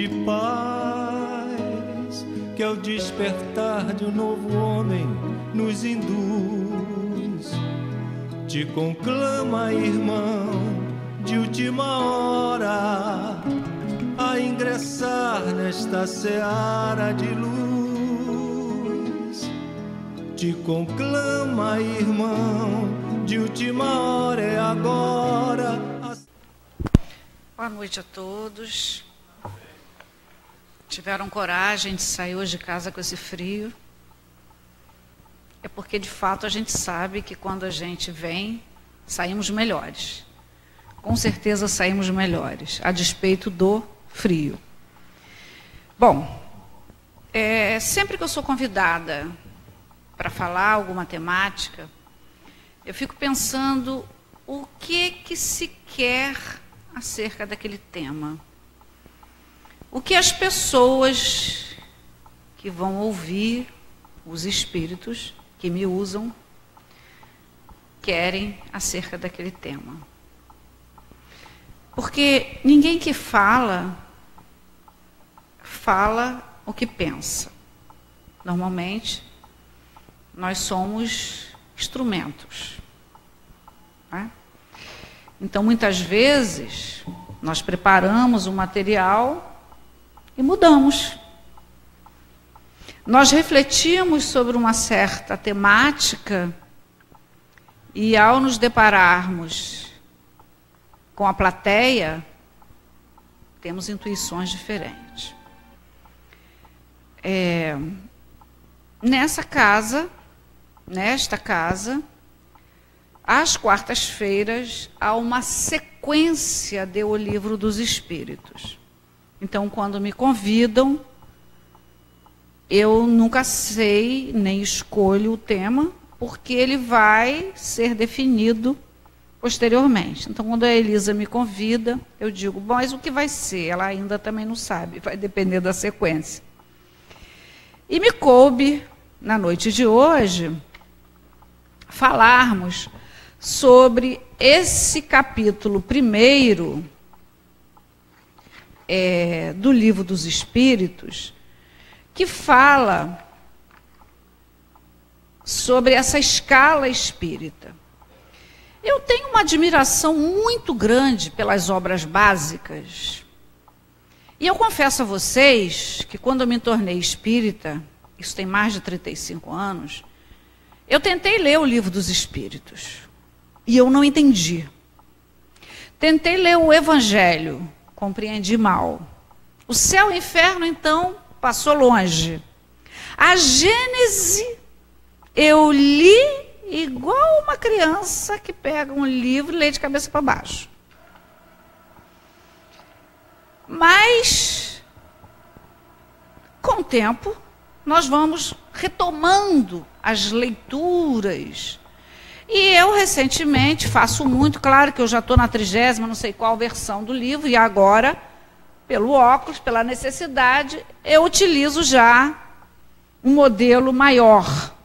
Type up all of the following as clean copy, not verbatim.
de paz que ao despertar de um novo homem nos induz. Te conclama, irmão, de última hora, a ingressar nesta seara de luz. Te conclama, irmão, de última hora, é agora. Boa noite a todos. Tiveram coragem de sair hoje de casa com esse frio. É porque, de fato, a gente sabe que quando a gente vem, saímos melhores. Com certeza saímos melhores, a despeito do frio. Bom, sempre que eu sou convidada para falar alguma temática, eu fico pensando o que se quer acerca daquele tema. O que as pessoas que vão ouvir, os espíritos que me usam, querem acerca daquele tema. Porque ninguém que fala o que pensa. Normalmente, nós somos instrumentos. Né? Então, muitas vezes, nós preparamos o material e mudamos. Nós refletimos sobre uma certa temática e, ao nos depararmos com a plateia, temos intuições diferentes. Nesta casa, às quartas-feiras, há uma sequência de O Livro dos Espíritos. Então, quando me convidam, eu nunca sei, nem escolho o tema, porque ele vai ser definido posteriormente. Então, quando a Elisa me convida, eu digo, bom, mas o que vai ser? Ela ainda também não sabe, vai depender da sequência. E me coube, na noite de hoje, falarmos sobre esse capítulo primeiro do Livro dos Espíritos, que fala sobre essa escala espírita. Eu tenho uma admiração muito grande pelas obras básicas. E eu confesso a vocês que quando eu me tornei espírita, isso tem mais de 35 anos, eu tentei ler o Livro dos Espíritos. E eu não entendi. Tentei ler o Evangelho, compreendi mal. O céu e o inferno, então, passou longe. A Gênese, eu li igual uma criança que pega um livro e lê de cabeça para baixo. Mas, com o tempo, nós vamos retomando as leituras. E eu, recentemente, faço muito, claro que eu já estou na 30ª, não sei qual versão do livro, e agora, pelo óculos, pela necessidade, eu utilizo já um modelo maior.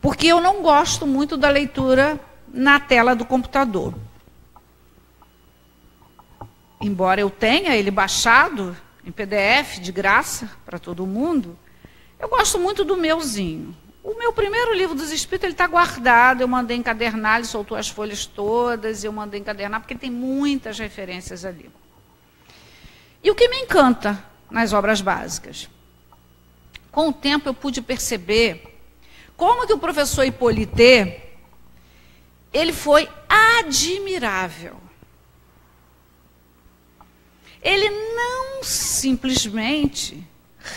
Porque eu não gosto muito da leitura na tela do computador. Embora eu tenha ele baixado em PDF, de graça, para todo mundo, eu gosto muito do meuzinho. O meu primeiro Livro dos Espíritos, ele está guardado, eu mandei encadernar, ele soltou as folhas todas, eu mandei encadernar, porque tem muitas referências ali. E o que me encanta nas obras básicas? Com o tempo eu pude perceber como que o professor Hippolyte, ele foi admirável. Ele não simplesmente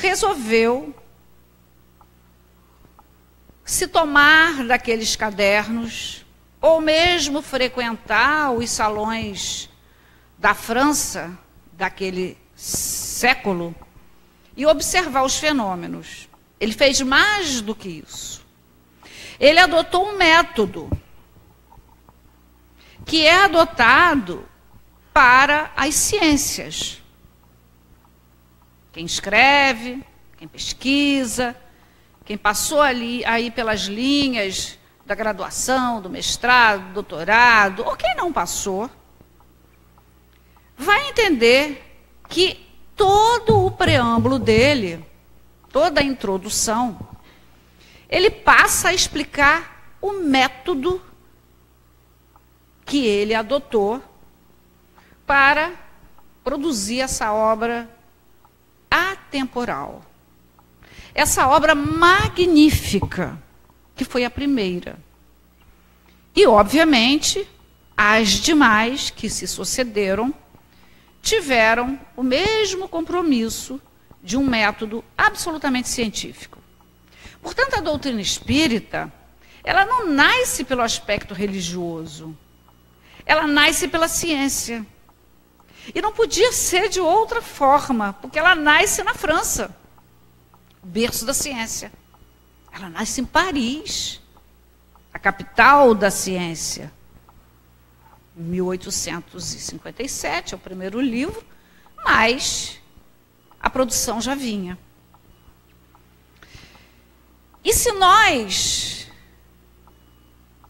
resolveu se tomar daqueles cadernos, ou mesmo frequentar os salões da França, daquele século, e observar os fenômenos. Ele fez mais do que isso. Ele adotou um método que é adotado para as ciências. Quem escreve, quem pesquisa, quem passou aí pelas linhas da graduação, do mestrado, do doutorado, ou quem não passou, vai entender que todo o preâmbulo dele, toda a introdução, ele passa a explicar o método que ele adotou para produzir essa obra atemporal. Essa obra magnífica, que foi a primeira. E, obviamente, as demais que se sucederam tiveram o mesmo compromisso de um método absolutamente científico. Portanto, a doutrina espírita, ela não nasce pelo aspecto religioso, ela nasce pela ciência. E não podia ser de outra forma, porque ela nasce na França, berço da ciência. Ela nasce em Paris, a capital da ciência. Em 1857 é o primeiro livro, mas a produção já vinha. E se nós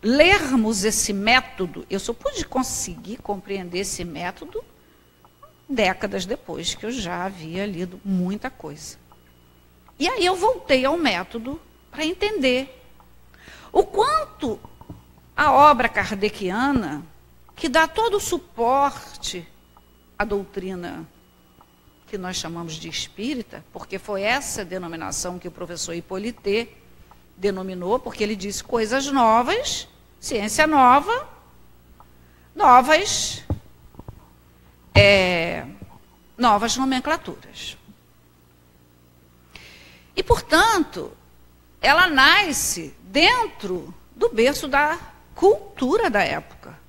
lermos esse método, eu só pude conseguir compreender esse método décadas depois que eu já havia lido muita coisa. E aí eu voltei ao método para entender o quanto a obra kardeciana, que dá todo o suporte à doutrina que nós chamamos de espírita, porque foi essa denominação que o professor Hippolyte denominou, porque ele disse coisas novas, ciência nova, novas nomenclaturas. E, portanto, ela nasce dentro do berço da cultura da época.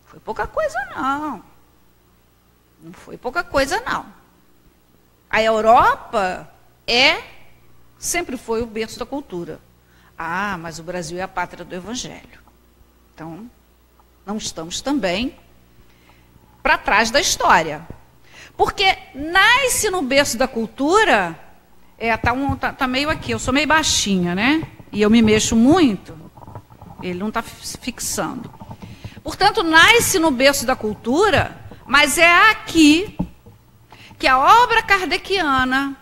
Foi pouca coisa, não. Não foi pouca coisa, não. A Europa sempre foi o berço da cultura. Ah, mas o Brasil é a pátria do Evangelho. Então, não estamos também para trás da história. Porque nasce no berço da cultura, tá meio aqui, eu sou meio baixinha, né? E eu me mexo muito, ele não está fixando. Portanto, nasce no berço da cultura, mas é aqui que a obra kardeciana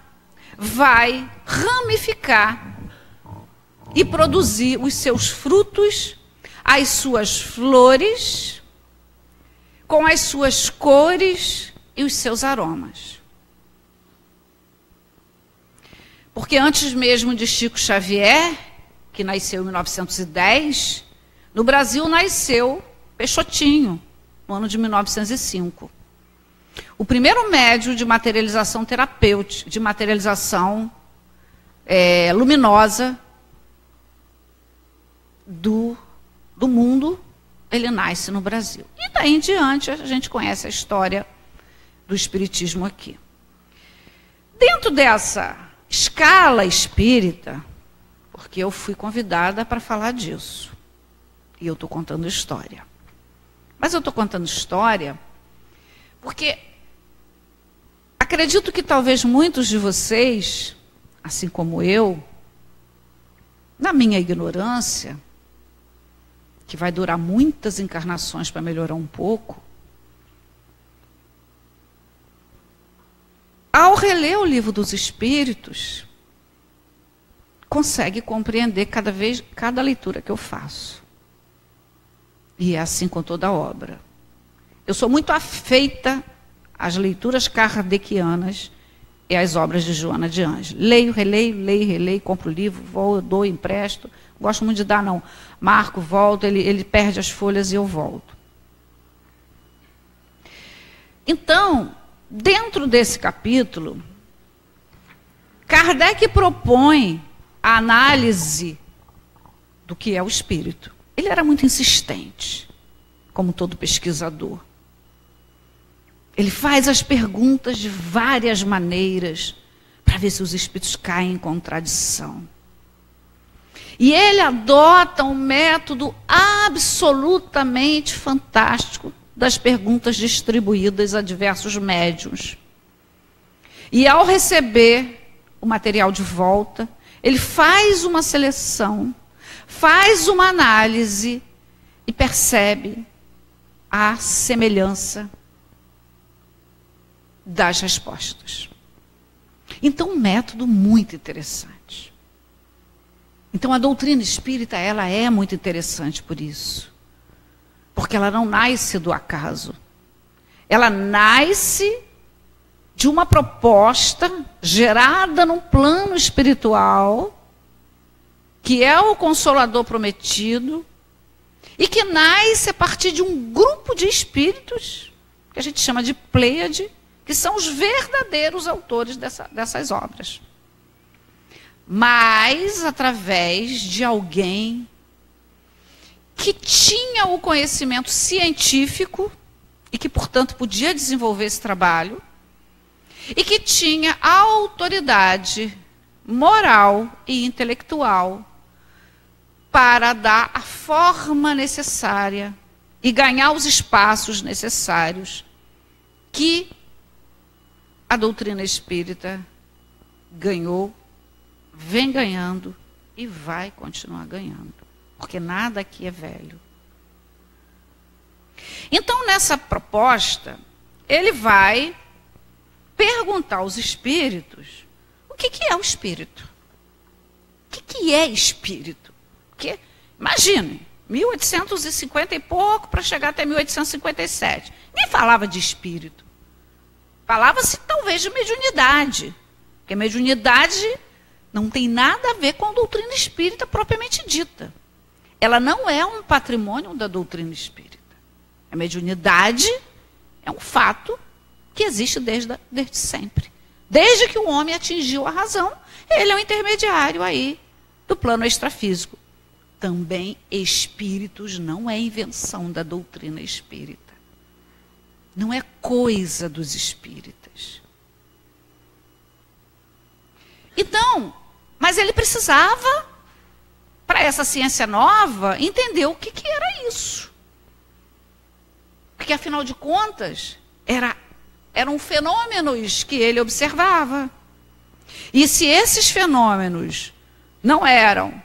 vai ramificar e produzir os seus frutos, as suas flores, com as suas cores e os seus aromas. Porque antes mesmo de Chico Xavier, que nasceu em 1910, no Brasil nasceu Peixotinho, no ano de 1905. O primeiro médium de materialização terapêutica, de materialização luminosa do mundo, ele nasce no Brasil. E daí em diante a gente conhece a história do espiritismo aqui. Dentro dessa escala espírita, porque eu fui convidada para falar disso, e eu estou contando história. Mas eu estou contando história porque acredito que talvez muitos de vocês, assim como eu, na minha ignorância, que vai durar muitas encarnações para melhorar um pouco, ao reler o Livro dos Espíritos, consegue compreender cada leitura que eu faço. E é assim com toda a obra. Eu sou muito afeita às leituras kardecianas e às obras de Joana de Ângeles. Leio, releio, compro o livro, vou, dou, empresto. Gosto muito de dar, não. Marco, volto, ele perde as folhas e eu volto. Então, dentro desse capítulo, Kardec propõe a análise do que é o espírito. Ele era muito insistente, como todo pesquisador. Ele faz as perguntas de várias maneiras para ver se os espíritos caem em contradição. E ele adota um método absolutamente fantástico das perguntas distribuídas a diversos médiuns. E ao receber o material de volta, ele faz uma seleção, faz uma análise e percebe a semelhança das respostas. Então, um método muito interessante. Então, a doutrina espírita, ela é muito interessante por isso. Porque ela não nasce do acaso. Ela nasce de uma proposta gerada num plano espiritual, que é o Consolador prometido, e que nasce a partir de um grupo de espíritos, que a gente chama de Pleiade, que são os verdadeiros autores dessas obras. Mas através de alguém que tinha o conhecimento científico e que, portanto, podia desenvolver esse trabalho, e que tinha a autoridade moral e intelectual para dar a forma necessária e ganhar os espaços necessários que a doutrina espírita ganhou, vem ganhando e vai continuar ganhando, porque nada aqui é velho. Então, nessa proposta, ele vai perguntar aos espíritos o que é o espírito. O que é espírito? Porque, imagine, 1850 e pouco para chegar até 1857. Nem falava de espírito. Falava-se talvez de mediunidade. Porque mediunidade não tem nada a ver com a doutrina espírita propriamente dita. Ela não é um patrimônio da doutrina espírita. A mediunidade é um fato que existe desde sempre. Desde que o homem atingiu a razão, ele é um intermediário aí do plano extrafísico. Também espíritos não é invenção da doutrina espírita. Não é coisa dos espíritas. Então, mas ele precisava, para essa ciência nova, entender o que era isso. Porque, afinal de contas, eram fenômenos que ele observava. E se esses fenômenos não eram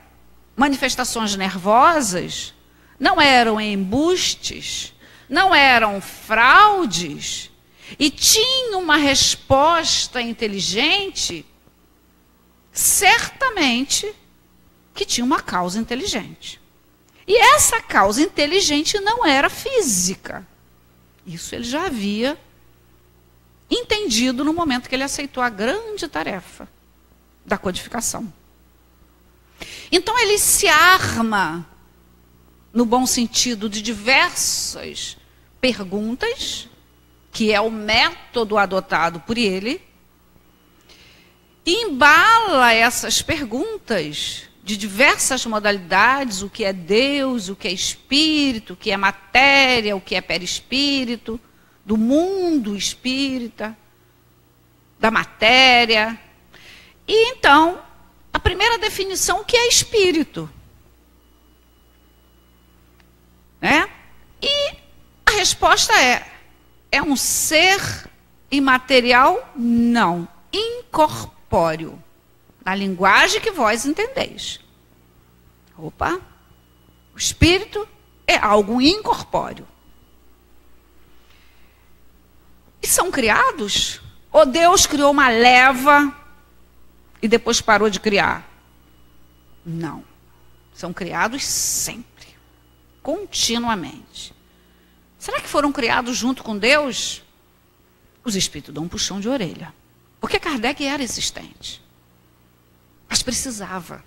manifestações nervosas, não eram embustes, não eram fraudes, e tinham uma resposta inteligente, certamente que tinha uma causa inteligente. E essa causa inteligente não era física. Isso ele já havia entendido no momento que ele aceitou a grande tarefa da codificação. Então ele se arma, no bom sentido, de diversas perguntas, que é o método adotado por ele, e embala essas perguntas de diversas modalidades, o que é Deus, o que é espírito, o que é matéria, o que é perispírito, do mundo espírita, da matéria. E então, a primeira definição, o que é espírito? Né? E a resposta é um ser imaterial? Não. Incorpóreo. Na linguagem que vós entendeis. Opa! O espírito é algo incorpóreo. E são criados? Ou Deus criou uma leva e depois parou de criar? Não. São criados sempre. Continuamente. Será que foram criados junto com Deus? Os espíritos dão um puxão de orelha. Porque Kardec era existente. Mas precisava.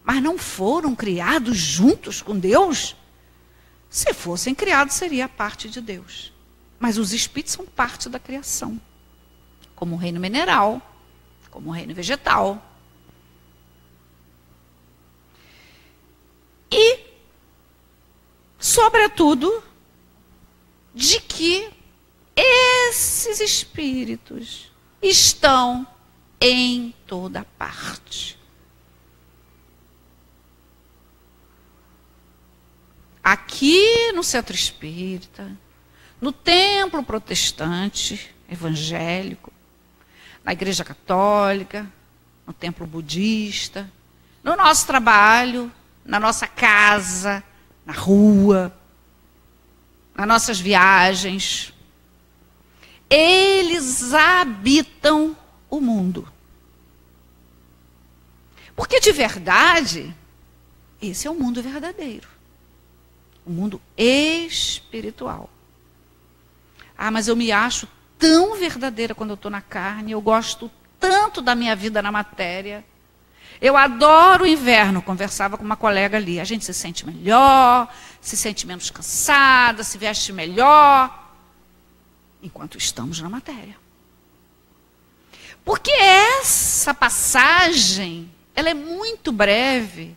Mas não foram criados juntos com Deus? Se fossem criados, seria parte de Deus. Mas os espíritos são parte da criação. Como o reino mineral, como o reino vegetal. E, sobretudo, de que esses espíritos estão em toda parte. Aqui no Centro Espírita, no templo protestante, evangélico, na Igreja Católica, no templo budista, no nosso trabalho, na nossa casa, na rua, nas nossas viagens. Eles habitam o mundo. Porque de verdade, esse é o mundo verdadeiro. O mundo espiritual. Ah, mas eu me acho tão verdadeira quando eu estou na carne, eu gosto tanto da minha vida na matéria. Eu adoro o inverno, conversava com uma colega ali. A gente se sente melhor, se sente menos cansada, se veste melhor, enquanto estamos na matéria. Porque essa passagem, ela é muito breve,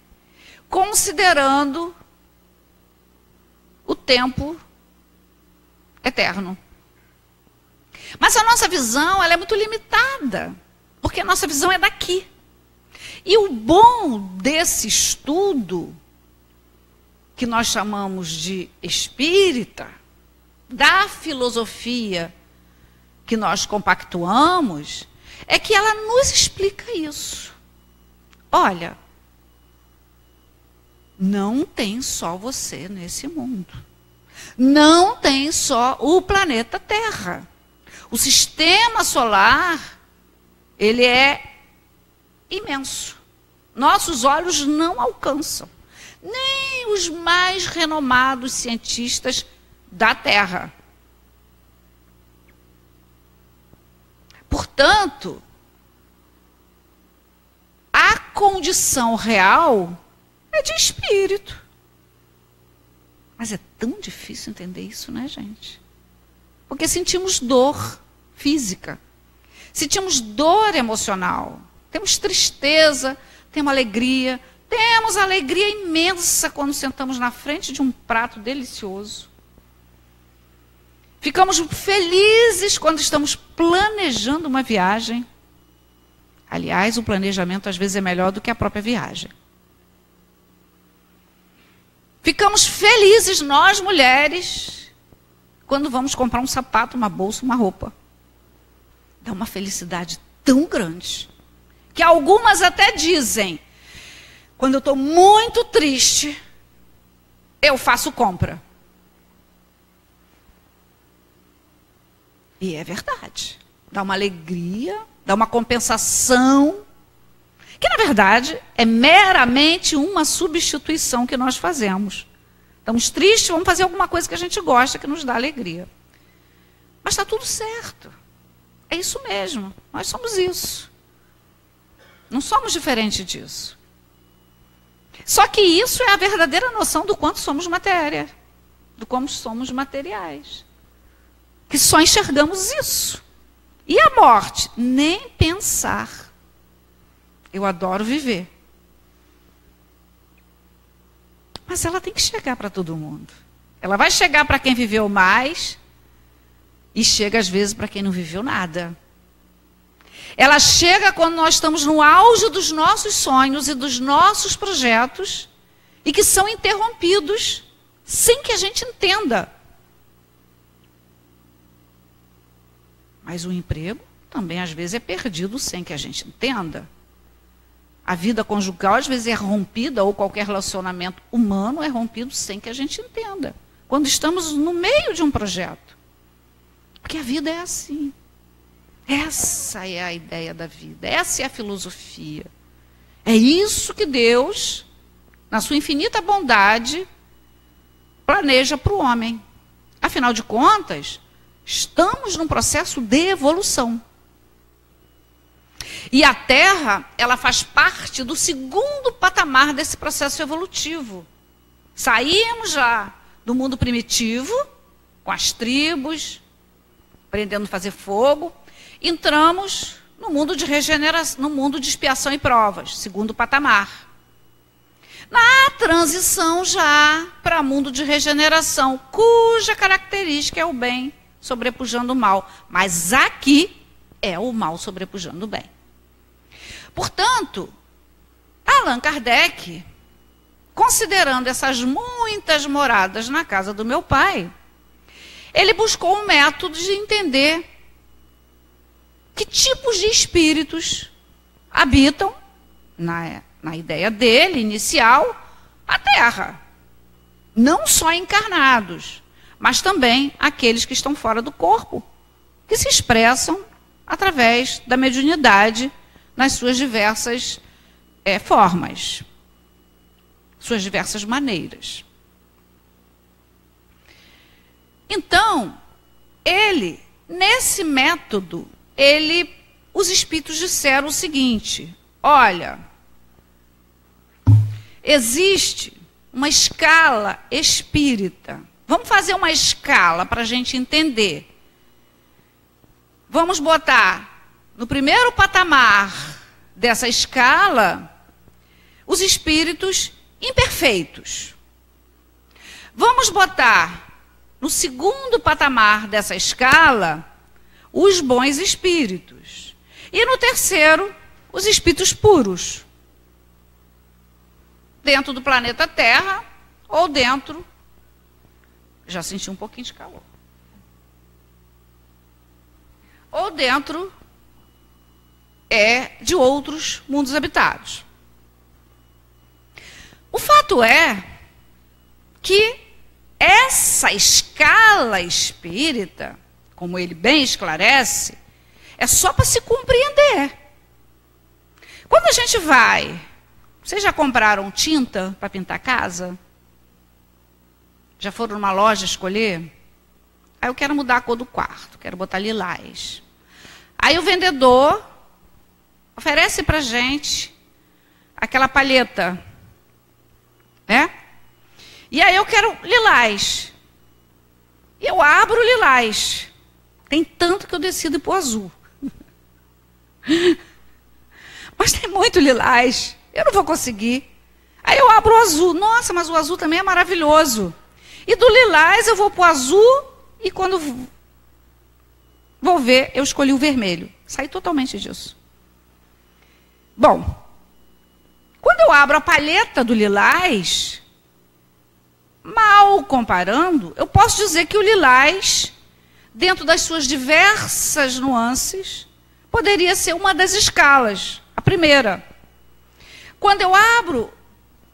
considerando o tempo eterno. Mas a nossa visão, ela é muito limitada, porque a nossa visão é daqui. E o bom desse estudo, que nós chamamos de espírita, da filosofia que nós compactuamos, é que ela nos explica isso. Olha, não tem só você nesse mundo. Não tem só o planeta Terra. O sistema solar, ele é imenso. Nossos olhos não alcançam. Nem os mais renomados cientistas da Terra. Portanto, a condição real é de espírito. Mas é tão difícil entender isso, né, gente? Porque sentimos dor física, sentimos dor emocional, temos tristeza, temos alegria imensa quando sentamos na frente de um prato delicioso. Ficamos felizes quando estamos planejando uma viagem. Aliás, o planejamento às vezes é melhor do que a própria viagem. Ficamos felizes, nós mulheres, quando vamos comprar um sapato, uma bolsa, uma roupa. Dá uma felicidade tão grande, que algumas até dizem, quando eu estou muito triste, eu faço compra. E é verdade. Dá uma alegria, dá uma compensação, que na verdade é meramente uma substituição que nós fazemos. Estamos tristes, vamos fazer alguma coisa que a gente gosta, que nos dá alegria. Mas está tudo certo. É isso mesmo, nós somos isso. Não somos diferentes disso. Só que isso é a verdadeira noção do quanto somos matéria, do como somos materiais. Que só enxergamos isso. E a morte? Nem pensar. Eu adoro viver. Mas ela tem que chegar para todo mundo. Ela vai chegar para quem viveu mais e chega às vezes para quem não viveu nada. Ela chega quando nós estamos no auge dos nossos sonhos e dos nossos projetos e que são interrompidos sem que a gente entenda. Mas o emprego também às vezes é perdido sem que a gente entenda. A vida conjugal às vezes é rompida, ou qualquer relacionamento humano é rompido sem que a gente entenda. Quando estamos no meio de um projeto. Porque a vida é assim. Essa é a ideia da vida, essa é a filosofia. É isso que Deus, na sua infinita bondade, planeja para o homem. Afinal de contas, estamos num processo de evolução. E a Terra, ela faz parte do segundo patamar desse processo evolutivo. Saímos já do mundo primitivo, com as tribos, aprendendo a fazer fogo. Entramos no mundo de regeneração, no mundo de expiação e provas, segundo patamar. Na transição já para o mundo de regeneração, cuja característica é o bem sobrepujando o mal. Mas aqui é o mal sobrepujando o bem. Portanto, Allan Kardec, considerando essas muitas moradas na casa do meu pai, ele buscou um método de entender que tipos de espíritos habitam, na ideia dele, inicial, a Terra. Não só encarnados, mas também aqueles que estão fora do corpo, que se expressam através da mediunidade nas suas diversas formas, suas diversas maneiras. Então, nesse método, os espíritos disseram o seguinte: olha, existe uma escala espírita. Vamos fazer uma escala para a gente entender. Vamos botar no primeiro patamar dessa escala os espíritos imperfeitos. Vamos botar no segundo patamar dessa escala os bons espíritos. E no terceiro, os espíritos puros. Dentro do planeta Terra ou dentro... Já senti um pouquinho de calor. Ou dentro de outros mundos habitados. O fato é que essa escala espírita, como ele bem esclarece, é só para se compreender. Quando a gente vai... Vocês já compraram tinta para pintar casa? Já foram numa loja escolher? Aí eu quero mudar a cor do quarto, quero botar lilás. Aí o vendedor oferece para a gente aquela palheta, né? E aí eu quero lilás. E eu abro o lilás. Tem tanto que eu decido ir para o azul. Mas tem muito lilás. Eu não vou conseguir. Aí eu abro o azul. Nossa, mas o azul também é maravilhoso. E do lilás eu vou para o azul e quando vou ver, eu escolhi o vermelho. Saí totalmente disso. Bom, quando eu abro a palheta do lilás, mal comparando, eu posso dizer que o lilás, dentro das suas diversas nuances, poderia ser uma das escalas, a primeira. Quando eu abro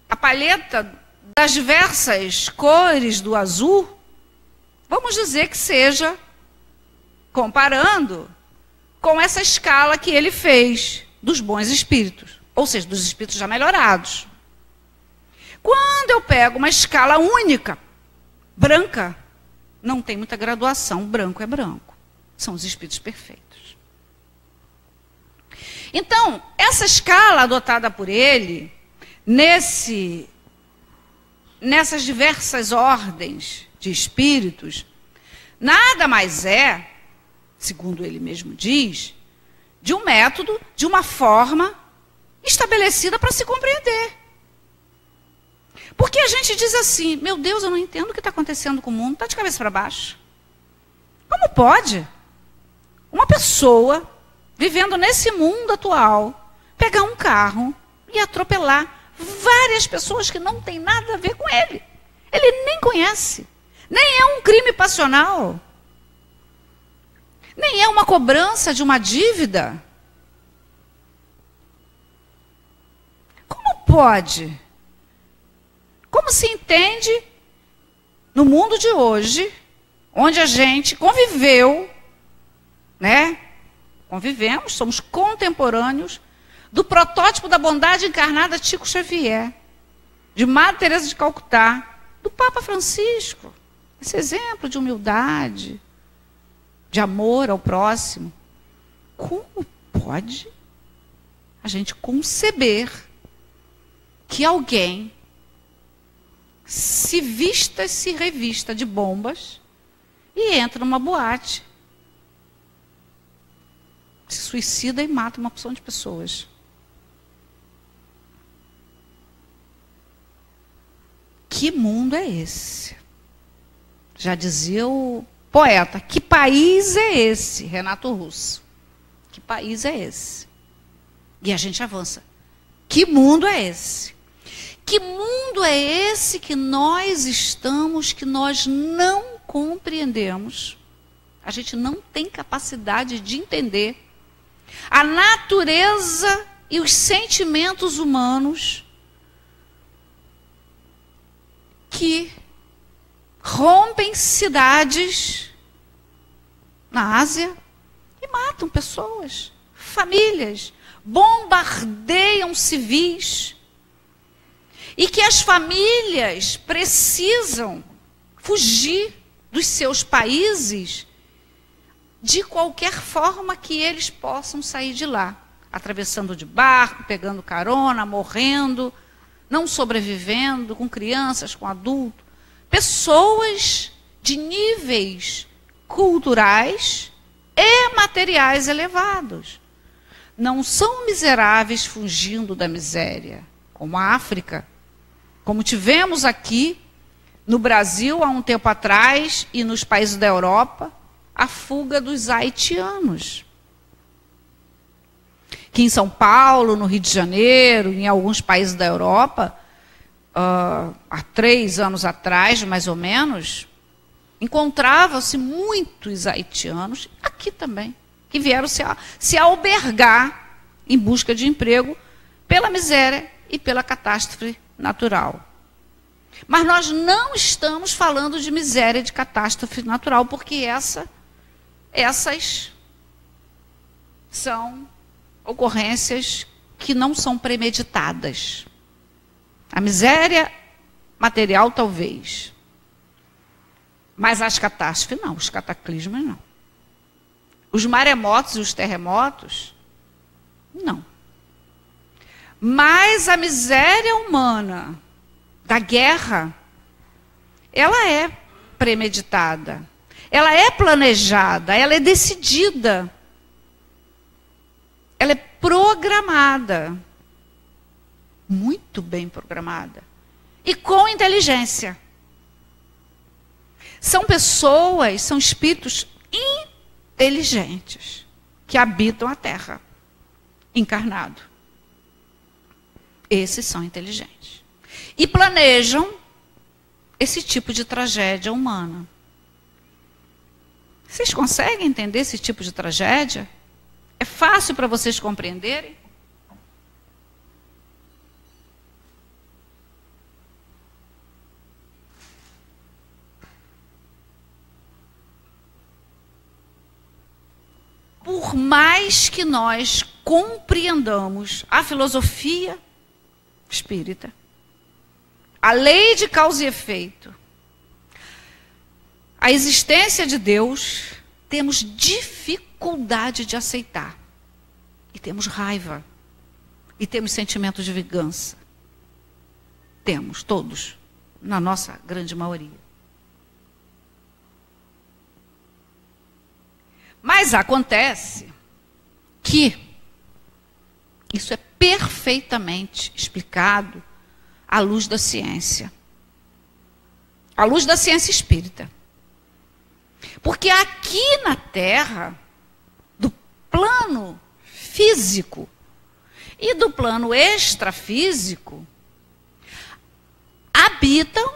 a palheta das diversas cores do azul, vamos dizer que seja comparando com essa escala que ele fez dos bons espíritos, ou seja, dos espíritos já melhorados. Quando eu pego uma escala única, branca, não tem muita graduação, branco é branco. São os espíritos perfeitos. Então, essa escala adotada por ele, nessas diversas ordens de espíritos, nada mais é, segundo ele mesmo diz, de um método, de uma forma estabelecida para se compreender. Porque a gente diz assim, meu Deus, eu não entendo o que está acontecendo com o mundo, está de cabeça para baixo. Como pode uma pessoa, vivendo nesse mundo atual, pegar um carro e atropelar várias pessoas que não têm nada a ver com ele? Ele nem conhece. Nem é um crime passional. Nem é uma cobrança de uma dívida. Como pode? Como se entende no mundo de hoje, onde a gente conviveu, né? Convivemos, somos contemporâneos do protótipo da bondade encarnada de Chico Xavier, de Madre Teresa de Calcutá, do Papa Francisco. Esse exemplo de humildade, de amor ao próximo. Como pode a gente conceber que alguém se vista e se revista de bombas e entra numa boate, se suicida e mata uma porção de pessoas? Que mundo é esse? Já dizia o poeta, que país é esse, Renato Russo? Que país é esse? E a gente avança. Que mundo é esse? Que mundo é esse que nós estamos, que nós não compreendemos? A gente não tem capacidade de entender a natureza e os sentimentos humanos que rompem cidades na Ásia, e matam pessoas, famílias, bombardeiam civis. E que as famílias precisam fugir dos seus países de qualquer forma que eles possam sair de lá. Atravessando de barco, pegando carona, morrendo, não sobrevivendo, com crianças, com adultos. Pessoas de níveis culturais e materiais elevados. Não são miseráveis fugindo da miséria, como a África, como tivemos aqui no Brasil há um tempo atrás e nos países da Europa, a fuga dos haitianos. Que em São Paulo, no Rio de Janeiro, em alguns países da Europa, há 3 anos atrás, mais ou menos, encontravam-se muitos haitianos, aqui também, que vieram se albergar em busca de emprego pela miséria e pela catástrofe natural. Mas nós não estamos falando de miséria e de catástrofe natural, porque essas são ocorrências que não são premeditadas. A miséria material, talvez. Mas as catástrofes, não. Os cataclismos, não. Os maremotos e os terremotos, não. Mas a miséria humana da guerra, ela é premeditada. Ela é planejada, ela é decidida. Ela é programada. Muito bem programada. E com inteligência. São pessoas, são espíritos inteligentes que habitam a Terra, encarnado. Esses são inteligentes. E planejam esse tipo de tragédia humana. Vocês conseguem entender esse tipo de tragédia? É fácil para vocês compreenderem? Por mais que nós compreendamos a filosofia espírita, a lei de causa e efeito, a existência de Deus, temos dificuldade de aceitar. E temos raiva. E temos sentimento de vingança. Temos, todos, na nossa grande maioria. Mas acontece que isso é perfeitamente explicado à luz da ciência. À luz da ciência espírita. Porque aqui na Terra, do plano físico e do plano extrafísico, habitam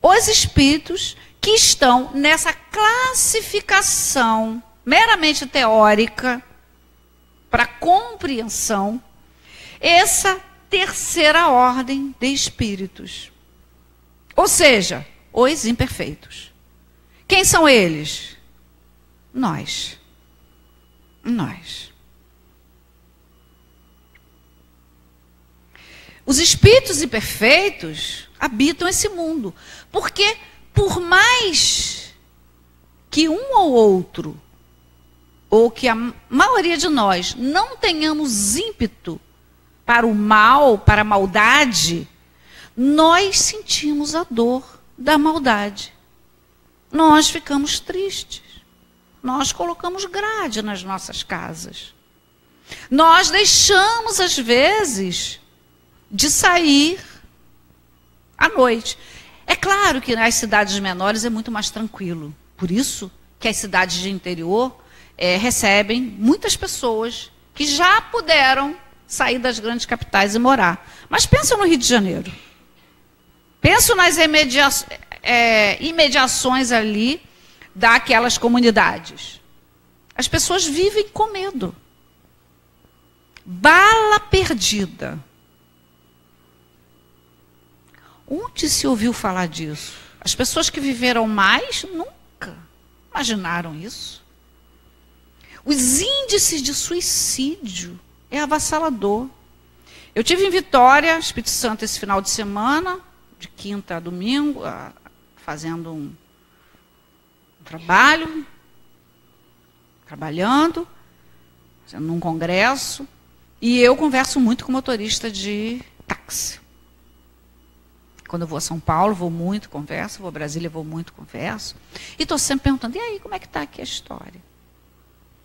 os espíritos que estão nessa classificação meramente teórica para compreensão, essa terceira ordem de espíritos. Ou seja, os imperfeitos. Quem são eles? Nós. Nós. Os espíritos imperfeitos habitam esse mundo. Porque, por mais que um ou outro, ou que a maioria de nós não tenhamos ímpeto para o mal, para a maldade, nós sentimos a dor da maldade. Nós ficamos tristes. Nós colocamos grade nas nossas casas. Nós deixamos, às vezes, de sair à noite. É claro que nas cidades menores é muito mais tranquilo. Por isso que as cidades de interior recebem muitas pessoas que já puderam sair das grandes capitais e morar. Mas pensa no Rio de Janeiro. Pensa nas imediações ali daquelas comunidades. As pessoas vivem com medo. Bala perdida. Onde se ouviu falar disso? As pessoas que viveram mais nunca imaginaram isso. Os índices de suicídio é avassalador. Eu tive em Vitória, Espírito Santo, esse final de semana, de quinta a domingo, fazendo um trabalho, trabalhando, fazendo um congresso, e eu converso muito com motorista de táxi. Quando eu vou a São Paulo, vou muito, converso, vou a Brasília, vou muito, converso, e estou sempre perguntando, e aí, como é que está aqui a história?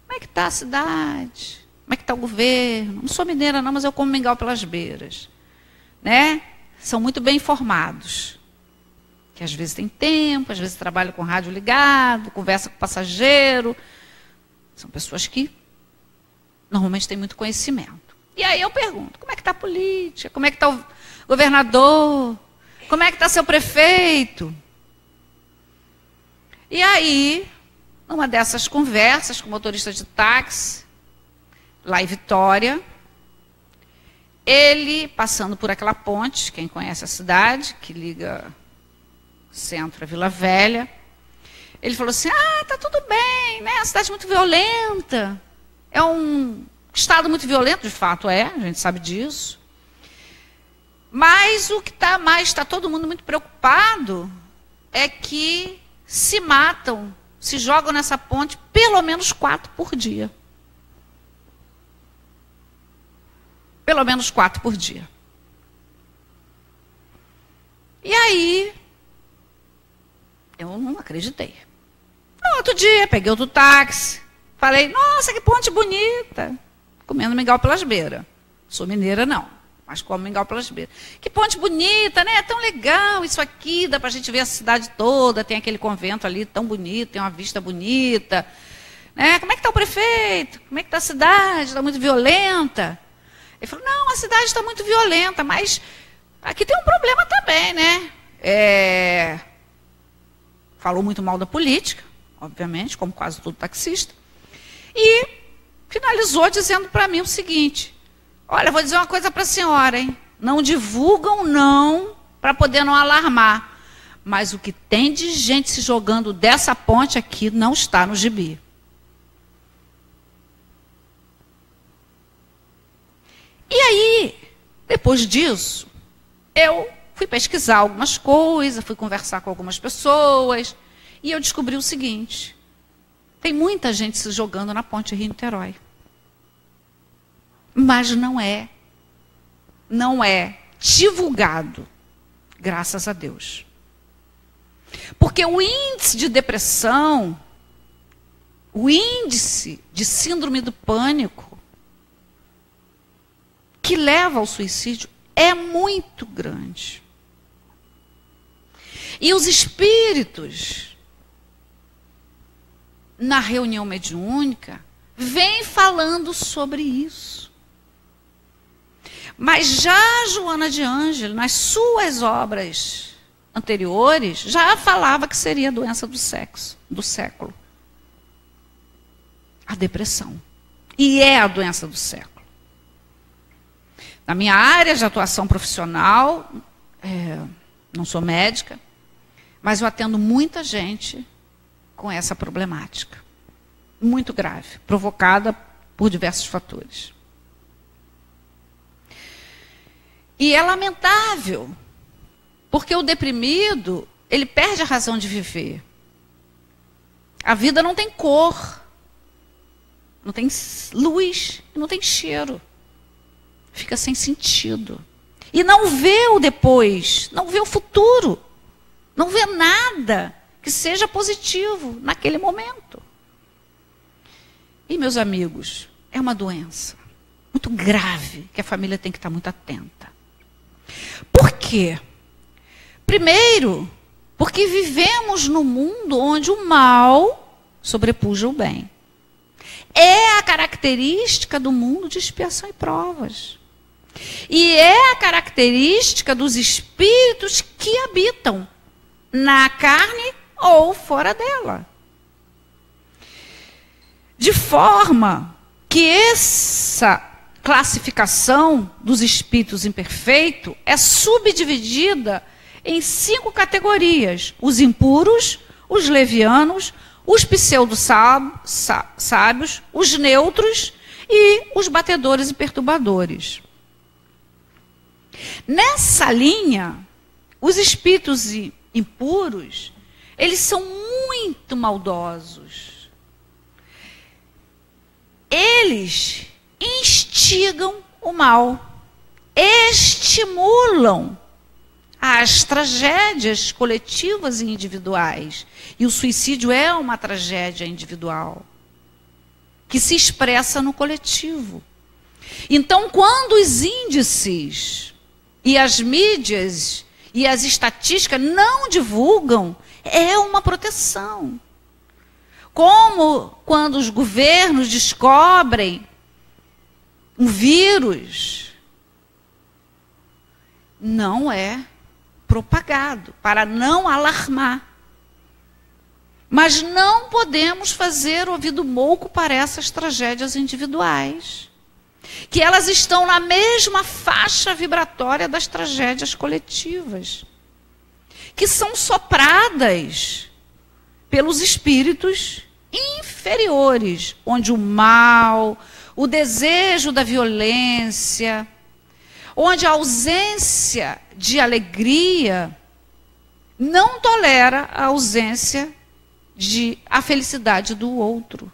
Como é que está a cidade? Como é que está o governo? Não sou mineira não, mas eu como mingau pelas beiras. Né? São muito bem informados. Que às vezes tem tempo, às vezes trabalham com rádio ligado, conversa com passageiro. São pessoas que normalmente têm muito conhecimento. E aí eu pergunto, como é que está a política? Como é que está o governador? Como é que está seu prefeito? E aí, numa dessas conversas com o motorista de táxi, lá em Vitória, ele, passando por aquela ponte, quem conhece a cidade, que liga Centro a Vila Velha, ele falou assim, tá tudo bem, né? A cidade é muito violenta, é um estado muito violento, de fato é, a gente sabe disso, mas o que está todo mundo muito preocupado é que se matam, se jogam nessa ponte pelo menos 4 por dia. Pelo menos 4 por dia. E aí, eu não acreditei. No outro dia, peguei outro táxi, falei, nossa, que ponte bonita. Comendo mingau pelas beiras. Sou mineira, não, mas como mingau pelas beiras. Que ponte bonita, né? É tão legal isso aqui, dá para a gente ver a cidade toda, tem aquele convento ali tão bonito, tem uma vista bonita. Né? Como é que está o prefeito? Como é que está a cidade? Está muito violenta? Ele falou, não, a cidade está muito violenta, mas aqui tem um problema também, né? Falou muito mal da política, obviamente, como quase todo taxista, e finalizou dizendo para mim o seguinte, olha, vou dizer uma coisa para a senhora, hein? Não divulgam não, para poder não alarmar, mas o que tem de gente se jogando dessa ponte aqui não está no gibi. E aí, depois disso, eu fui pesquisar algumas coisas, fui conversar com algumas pessoas, e eu descobri o seguinte, tem muita gente se jogando na ponte Rio-Niterói. Mas não é divulgado, graças a Deus. Porque o índice de depressão, o índice de síndrome do pânico, que leva ao suicídio, é muito grande. E os espíritos, na reunião mediúnica, vêm falando sobre isso. Mas já a Joana de Ângelo, nas suas obras anteriores, já falava que seria a doença do século. A depressão. E é a doença do século. Na minha área de atuação profissional, não sou médica, mas eu atendo muita gente com essa problemática. Muito grave, provocada por diversos fatores. E é lamentável, porque o deprimido, ele perde a razão de viver. A vida não tem cor, não tem luz, não tem cheiro. Fica sem sentido. E não vê o depois, não vê o futuro, não vê nada que seja positivo naquele momento. E, meus amigos, é uma doença muito grave que a família tem que estar muito atenta. Por quê? Primeiro, porque vivemos num mundo onde o mal sobrepuja o bem. É a característica do mundo de expiação e provas. E é a característica dos espíritos que habitam na carne ou fora dela. De forma que essa classificação dos espíritos imperfeitos é subdividida em 5 categorias: os impuros, os levianos, os pseudo-sábios, os neutros e os batedores e perturbadores. Nessa linha, os espíritos impuros, eles são muito maldosos. Eles instigam o mal, estimulam as tragédias coletivas e individuais. E o suicídio é uma tragédia individual que se expressa no coletivo. Então, quando os índices e as mídias e as estatísticas não divulgam, é uma proteção. Como quando os governos descobrem um vírus, não é propagado, para não alarmar. Mas não podemos fazer ouvido mouco para essas tragédias individuais, que elas estão na mesma faixa vibratória das tragédias coletivas, que são sopradas pelos espíritos inferiores, onde o mal, o desejo da violência, onde a ausência de alegria não tolera a ausência de a felicidade do outro.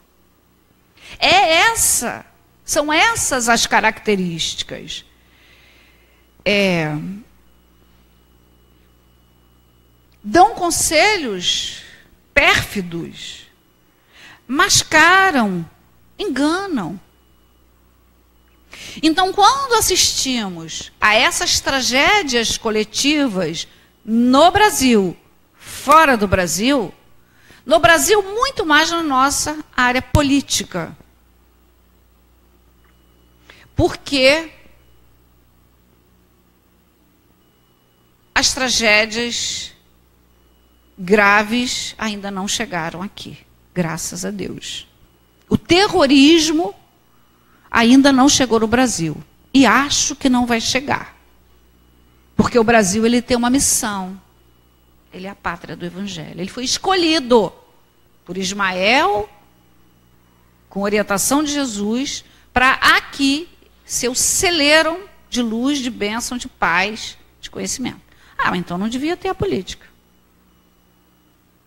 São essas as características. Dão conselhos pérfidos, mascaram, enganam. Então, quando assistimos a essas tragédias coletivas no Brasil, fora do Brasil, no Brasil muito mais na nossa área política, porque as tragédias graves ainda não chegaram aqui, graças a Deus. O terrorismo ainda não chegou no Brasil. E acho que não vai chegar. Porque o Brasil ele tem uma missão. Ele é a pátria do Evangelho. Ele foi escolhido por Ismael, com orientação de Jesus, para aqui ser o celeiro de luz, de bênção, de paz, de conhecimento. Então não devia ter a política.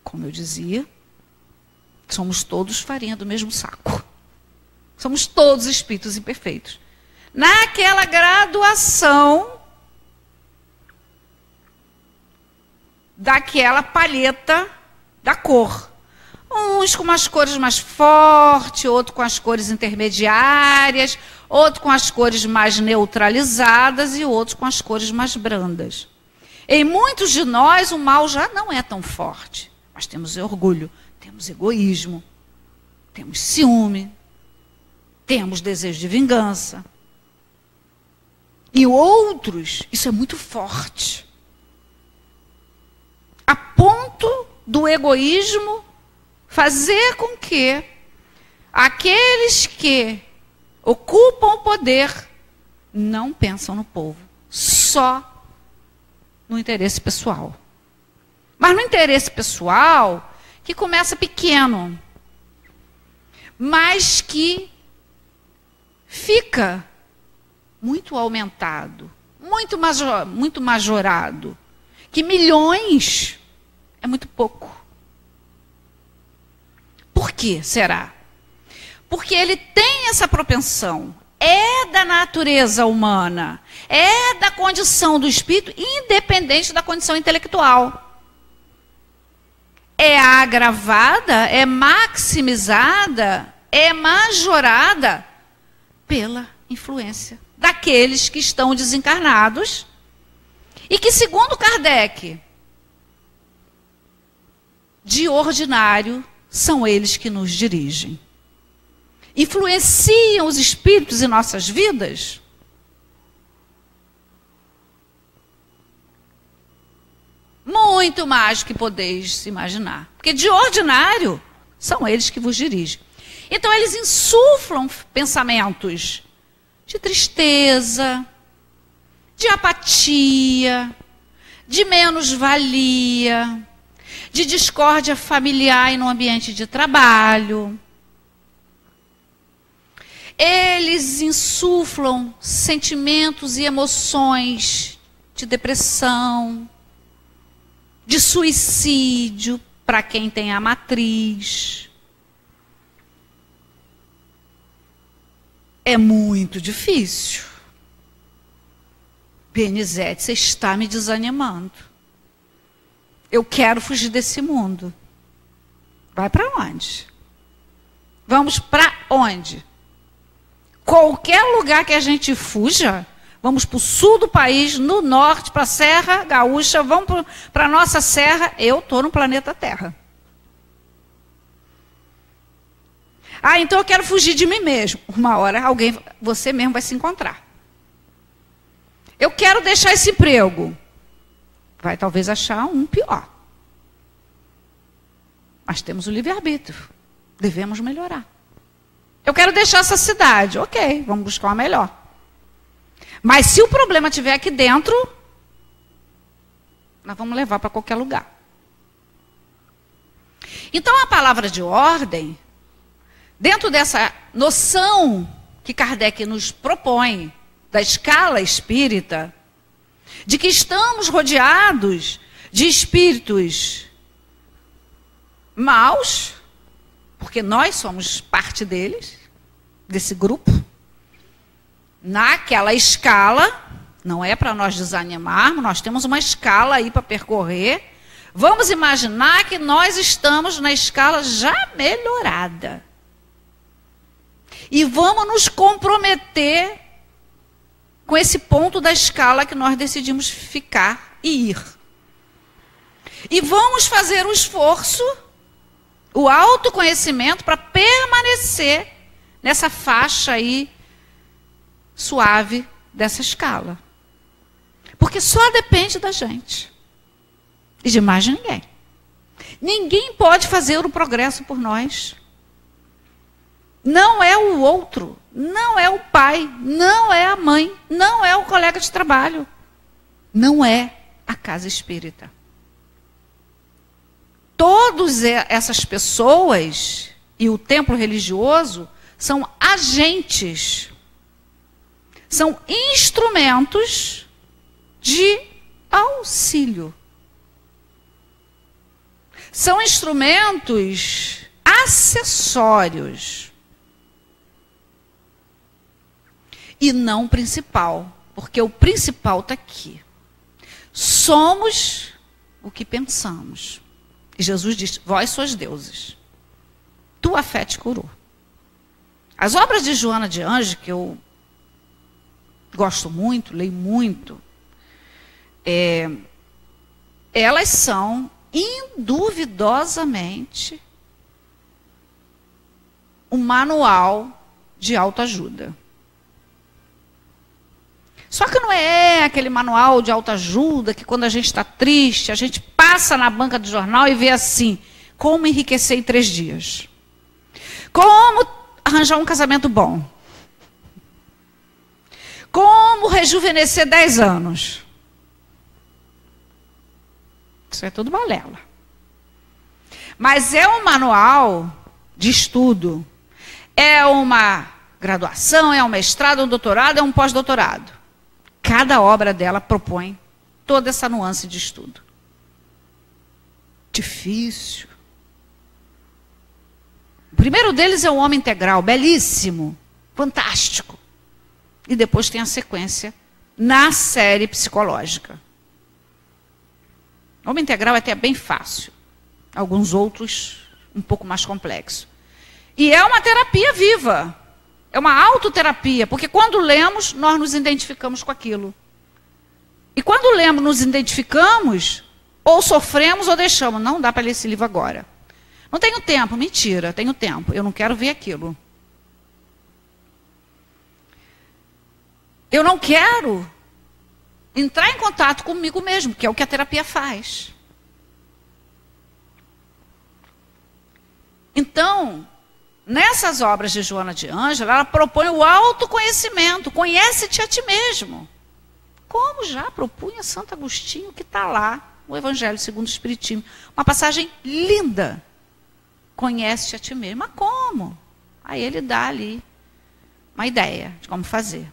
Como eu dizia, somos todos farinha do mesmo saco. Somos todos espíritos imperfeitos. Naquela graduação daquela palheta da cor. Uns com umas cores mais fortes, outro com as cores intermediárias, outro com as cores mais neutralizadas e outros com as cores mais brandas. Em muitos de nós o mal já não é tão forte. Mas temos orgulho, temos egoísmo, temos ciúme, temos desejo de vingança. E outros, isso é muito forte. A ponto do egoísmo fazer com que aqueles que ocupam o poder não pensam no povo, só no interesse pessoal. Mas no interesse pessoal, que começa pequeno, mas que fica muito aumentado, muito majorado, que milhões é muito pouco. Por que será? Porque ele tem essa propensão, é da natureza humana, é da condição do espírito, independente da condição intelectual. É agravada, é maximizada, é majorada pela influência daqueles que estão desencarnados e que, segundo Kardec, de ordinário, são eles que nos dirigem. Influenciam os espíritos em nossas vidas? Muito mais do que podeis imaginar. Porque de ordinário, são eles que vos dirigem. Então, eles insuflam pensamentos de tristeza, de apatia, de menos-valia, de discórdia familiar e no ambiente de trabalho. Eles insuflam sentimentos e emoções de depressão, de suicídio para quem tem a matriz. É muito difícil. Benizete, você está me desanimando. Eu quero fugir desse mundo. Vai para onde? Vamos para onde? Qualquer lugar que a gente fuja, vamos para o sul do país, no norte, para a Serra Gaúcha, vamos para a nossa serra. Eu estou no planeta Terra. Ah, então eu quero fugir de mim mesmo. Uma hora você mesmo vai se encontrar. Eu quero deixar esse emprego. Vai talvez achar um pior. Mas temos o livre-arbítrio. Devemos melhorar. Eu quero deixar essa cidade. Ok, vamos buscar uma melhor. Mas se o problema estiver aqui dentro, nós vamos levar para qualquer lugar. Então a palavra de ordem, dentro dessa noção que Kardec nos propõe, da escala espírita, de que estamos rodeados de espíritos maus, porque nós somos parte deles, desse grupo, naquela escala, não é para nós desanimarmos, nós temos uma escala aí para percorrer. Vamos imaginar que nós estamos na escala já melhorada. E vamos nos comprometer com esse ponto da escala que nós decidimos ficar e ir. E vamos fazer o esforço, o autoconhecimento para permanecer nessa faixa aí suave dessa escala. Porque só depende da gente. E de mais ninguém. Ninguém pode fazer o progresso por nós. Não é o outro, não é o pai, não é a mãe, não é o colega de trabalho, não é a casa espírita. Todas essas pessoas e o templo religioso são agentes, são instrumentos de auxílio. São instrumentos acessórios. E não o principal, porque o principal está aqui. Somos o que pensamos. E Jesus diz, vós sois deuses. Tua fé te curou. As obras de Joana de Ângeles, que eu gosto muito, leio muito, elas são induvidosamente um manual de autoajuda. Só que não é aquele manual de autoajuda que quando a gente está triste, a gente passa na banca do jornal e vê assim, como enriquecer em 3 dias. Como arranjar um casamento bom. Como rejuvenescer 10 anos. Isso é tudo balela. Mas é um manual de estudo. É uma graduação, é um mestrado, um doutorado, é um pós-doutorado. Cada obra dela propõe toda essa nuance de estudo. Difícil. O primeiro deles é o Homem Integral, belíssimo, fantástico. E depois tem a sequência na série psicológica. O Homem Integral é até bem fácil. Alguns outros um pouco mais complexos. E é uma terapia viva. É uma autoterapia, porque quando lemos, nós nos identificamos com aquilo. E quando lemos, nos identificamos, ou sofremos ou deixamos. Não dá para ler esse livro agora. Não tenho tempo, mentira, tenho tempo. Eu não quero ver aquilo. Eu não quero entrar em contato comigo mesmo, que é o que a terapia faz. Então, nessas obras de Joana de Ângeles, ela propõe o autoconhecimento. Conhece-te a ti mesmo. Como já propunha Santo Agostinho, que está lá. o Evangelho segundo o Espiritismo. Uma passagem linda. Conhece-te a ti mesmo. Mas como? Aí ele dá ali uma ideia de como fazer.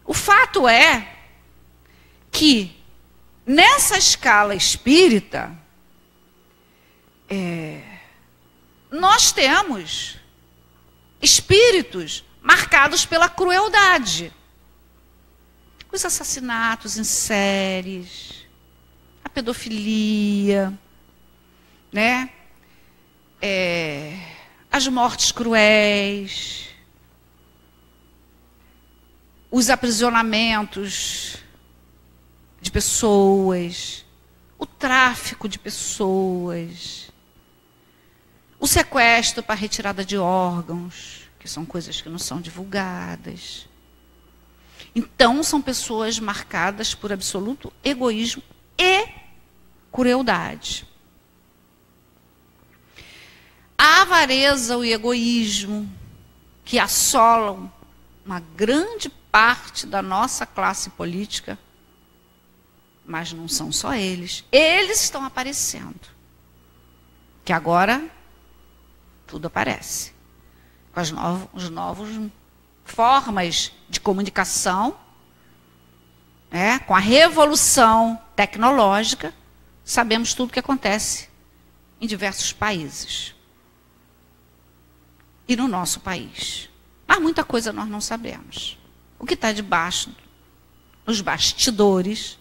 O fato é que, nessa escala espírita, nós temos espíritos marcados pela crueldade. Os assassinatos em séries, a pedofilia, né? As mortes cruéis, os aprisionamentos de pessoas, o tráfico de pessoas, o sequestro para retirada de órgãos, que são coisas que não são divulgadas. Então, são pessoas marcadas por absoluto egoísmo e crueldade. A avareza, o egoísmo, que assolam uma grande parte da nossa classe política, mas não são só eles. Eles estão aparecendo. Que agora tudo aparece. Com as novas formas de comunicação, com a revolução tecnológica, sabemos tudo o que acontece em diversos países. E no nosso país. Mas muita coisa nós não sabemos. O que está debaixo, nos bastidores,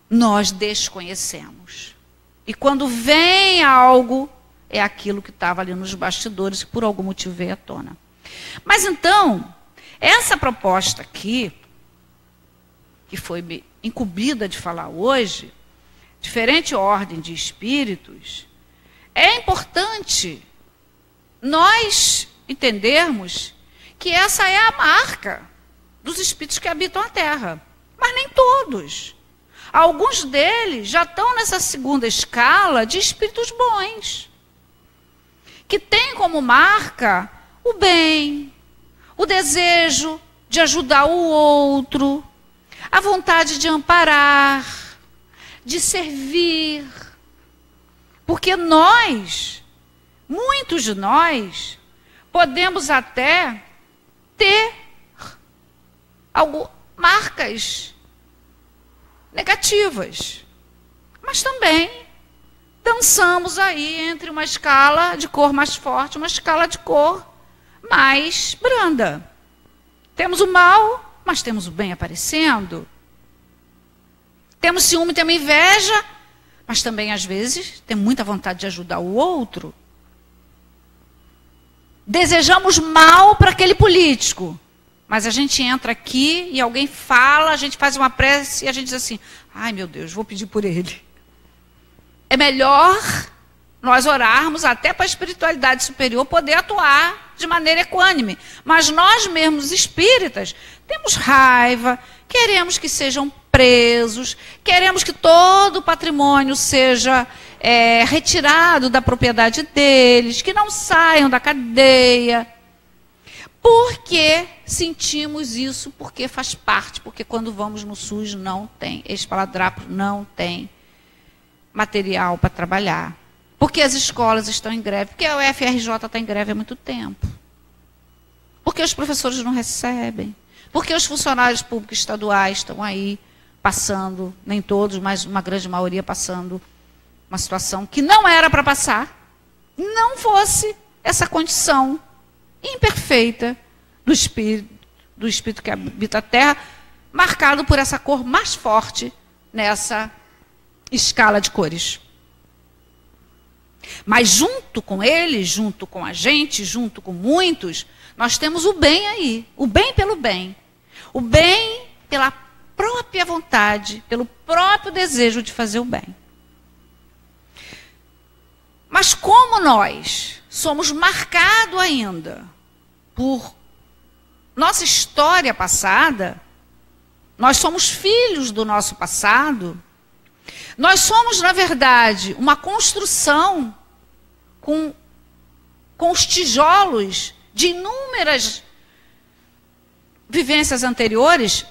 nós desconhecemos. E quando vem algo, é aquilo que estava ali nos bastidores, que por algum motivo veio à tona. Mas então, essa proposta aqui, que foi me incumbida de falar hoje, diferente ordem de espíritos, é importante nós entendermos que essa é a marca dos espíritos que habitam a Terra. Mas nem todos. Alguns deles já estão nessa segunda escala de espíritos bons, que têm como marca o bem, o desejo de ajudar o outro, a vontade de amparar, de servir. Porque nós, muitos de nós, podemos até ter marcas negativas, mas também dançamos aí entre uma escala de cor mais forte, uma escala de cor mais branda. Temos o mal, mas temos o bem aparecendo. Temos ciúme, temos inveja, mas também às vezes temos muita vontade de ajudar o outro. Desejamos mal para aquele político, mas a gente entra aqui e alguém fala, a gente faz uma prece e a gente diz assim: ai meu Deus, vou pedir por ele. É melhor nós orarmos até para a espiritualidade superior poder atuar de maneira equânime. Mas nós mesmos espíritas temos raiva, queremos que sejam presos, queremos que todo o patrimônio seja retirado da propriedade deles, que não saiam da cadeia. Porque sentimos isso, porque faz parte, porque quando vamos no SUS não tem, espaladrapo não tem material para trabalhar. Porque as escolas estão em greve, porque a UFRJ está em greve há muito tempo. Porque os professores não recebem, porque os funcionários públicos estaduais estão aí passando, nem todos, mas uma grande maioria passando uma situação que não era para passar, não fosse essa condição imperfeita do espírito que habita a Terra, marcado por essa cor mais forte nessa escala de cores. Mas junto com ele, junto com a gente, junto com muitos, nós temos o bem aí, o bem pelo bem, o bem pela própria vontade, pelo próprio desejo de fazer o bem. Mas como nós somos marcados ainda por nossa história passada, nós somos filhos do nosso passado, nós somos, na verdade, uma construção com os tijolos de inúmeras vivências anteriores,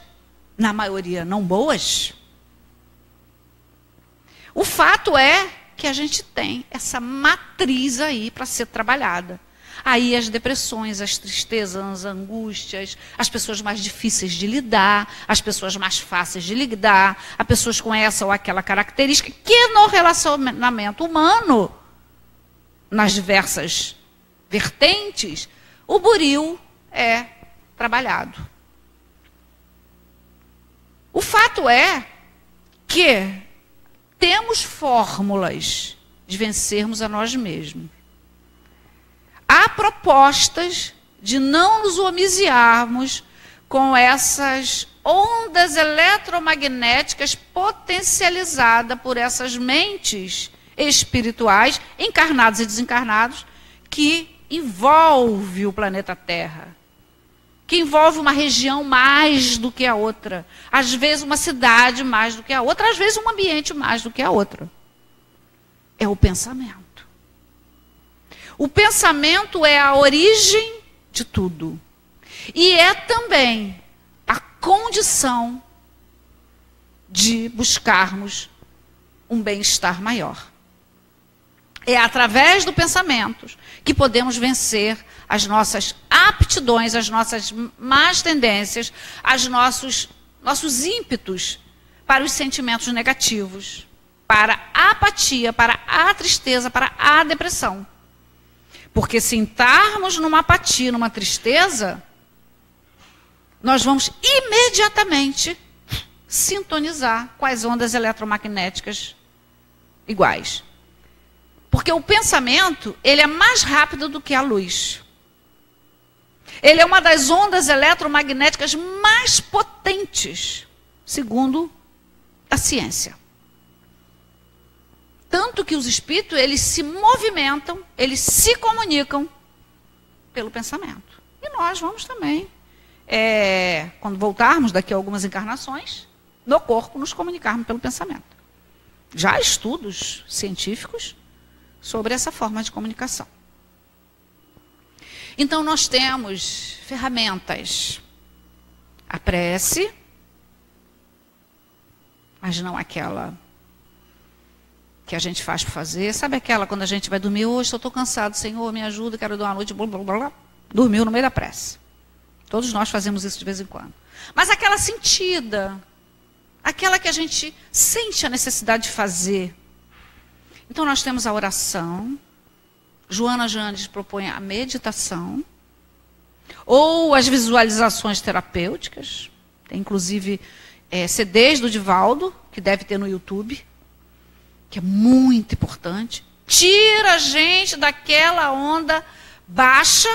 na maioria não boas, O fato é que a gente tem essa matriz aí para ser trabalhada. Aí as depressões, as tristezas, as angústias, as pessoas mais difíceis de lidar, as pessoas mais fáceis de lidar, as pessoas com essa ou aquela característica, que no relacionamento humano, nas diversas vertentes, o buril é trabalhado. O fato é que temos fórmulas de vencermos a nós mesmos. Há propostas de não nos homiziarmos com essas ondas eletromagnéticas potencializadas por essas mentes espirituais, encarnados e desencarnados, que envolve o planeta Terra, que envolve uma região mais do que a outra, às vezes uma cidade mais do que a outra, às vezes um ambiente mais do que a outra. É o pensamento. O pensamento é a origem de tudo. E é também a condição de buscarmos um bem-estar maior. É através do pensamento que podemos vencer as nossas aptidões, as nossas más tendências, os nossos ímpetos para os sentimentos negativos, para a apatia, para a tristeza, para a depressão. Porque se entrarmos numa apatia, numa tristeza, nós vamos imediatamente sintonizar com as ondas eletromagnéticas iguais. Porque o pensamento, ele é mais rápido do que a luz. Ele é uma das ondas eletromagnéticas mais potentes, segundo a ciência. Tanto que os espíritos, eles se movimentam, eles se comunicam pelo pensamento. E nós vamos também, quando voltarmos daqui a algumas encarnações, no corpo nos comunicarmos pelo pensamento. Já há estudos científicos sobre essa forma de comunicação. Então nós temos ferramentas. A prece, mas não aquela que a gente faz para fazer. Sabe aquela quando a gente vai dormir? Hoje eu estou cansado, Senhor, me ajuda, quero dar uma noite, blá, blá, blá, blá. Dormiu no meio da prece. Todos nós fazemos isso de vez em quando. Mas aquela sentida, aquela que a gente sente a necessidade de fazer. Então nós temos a oração. Joana Jandes propõe a meditação. Ou as visualizações terapêuticas. Tem inclusive CDs do Divaldo, que deve ter no YouTube, que é muito importante. Tira a gente daquela onda baixa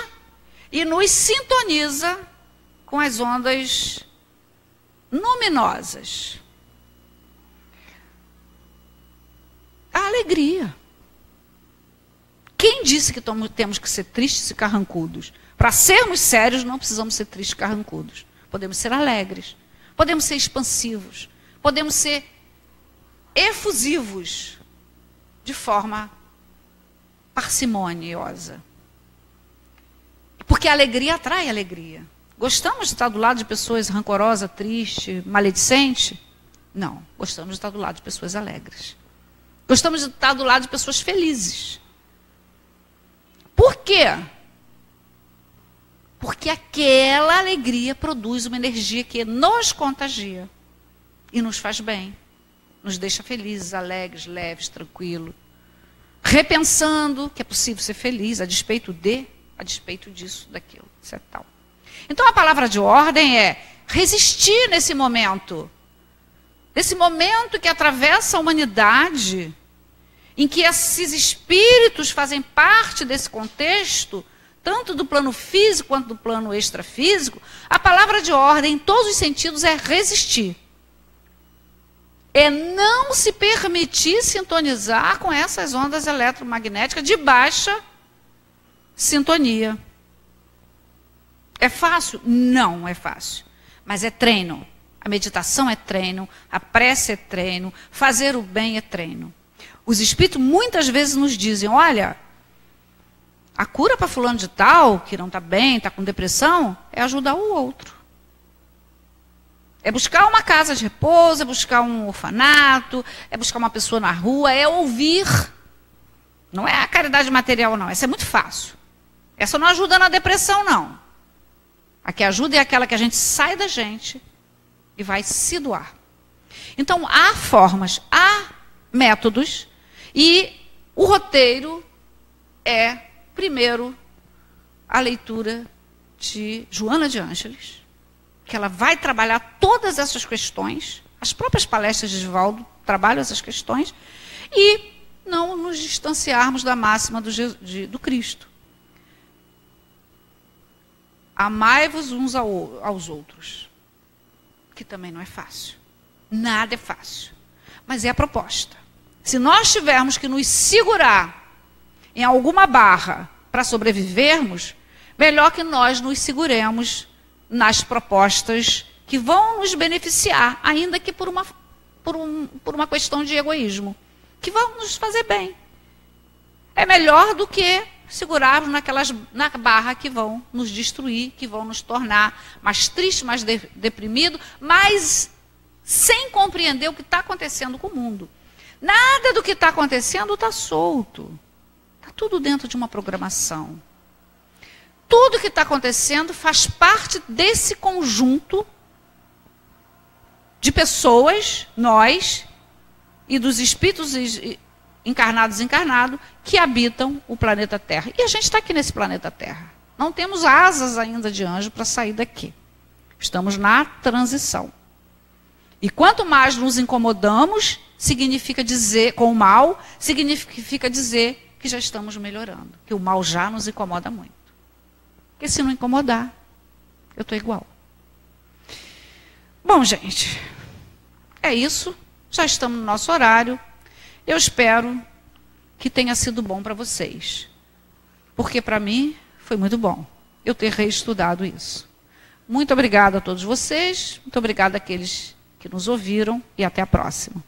e nos sintoniza com as ondas luminosas. A alegria. Quem disse que temos que ser tristes e carrancudos? Para sermos sérios, não precisamos ser tristes e carrancudos. Podemos ser alegres, podemos ser expansivos, podemos ser efusivos, de forma parcimoniosa. Porque a alegria atrai alegria. Gostamos de estar do lado de pessoas rancorosas, tristes, maledicentes? Não, gostamos de estar do lado de pessoas alegres. Gostamos de estar do lado de pessoas felizes. Por quê? Porque aquela alegria produz uma energia que nos contagia e nos faz bem. Nos deixa felizes, alegres, leves, tranquilos. Repensando que é possível ser feliz a despeito disso, daquilo, etc. Tal. Então a palavra de ordem é resistir nesse momento. Nesse momento que atravessa a humanidade, em que esses espíritos fazem parte desse contexto, tanto do plano físico quanto do plano extrafísico, a palavra de ordem, em todos os sentidos, é resistir. É não se permitir sintonizar com essas ondas eletromagnéticas de baixa sintonia. É fácil? Não é fácil. Mas é treino. A meditação é treino, a prece é treino, fazer o bem é treino. Os espíritos muitas vezes nos dizem, olha, a cura para fulano de tal, que não está bem, está com depressão, é ajudar o outro. É buscar uma casa de repouso, é buscar um orfanato, é buscar uma pessoa na rua, é ouvir. Não é a caridade material, não. Essa é muito fácil. Essa não ajuda na depressão, não. A que ajuda é aquela que a gente sai da gente e vai se doar. Então, há formas, há métodos, e o roteiro é, primeiro, a leitura de Joana de Ângeles, que ela vai trabalhar todas essas questões, as próprias palestras de Divaldo trabalham essas questões, e não nos distanciarmos da máxima do Cristo. Amai-vos uns aos outros, que também não é fácil. Nada é fácil, mas é a proposta. Se nós tivermos que nos segurar em alguma barra para sobrevivermos, melhor que nós nos seguremos nas propostas que vão nos beneficiar, ainda que por uma questão de egoísmo, que vão nos fazer bem. É melhor do que segurarmos na barra que vão nos destruir, que vão nos tornar mais tristes, mais deprimidos, mas sem compreender o que está acontecendo com o mundo. Nada do que está acontecendo está solto. Está tudo dentro de uma programação. Tudo que está acontecendo faz parte desse conjunto de pessoas, nós, e dos espíritos encarnados e encarnados, que habitam o planeta Terra. E a gente está aqui nesse planeta Terra. Não temos asas ainda de anjo para sair daqui. Estamos na transição. E quanto mais nos incomodamos, significa dizer, com o mal, significa dizer que já estamos melhorando. Que o mal já nos incomoda muito. Porque se não incomodar, eu estou igual. Bom, gente, é isso. Já estamos no nosso horário. Eu espero que tenha sido bom para vocês. Porque para mim foi muito bom eu ter reestudado isso. Muito obrigada a todos vocês. Muito obrigada àqueles que nos ouviram. E até a próxima.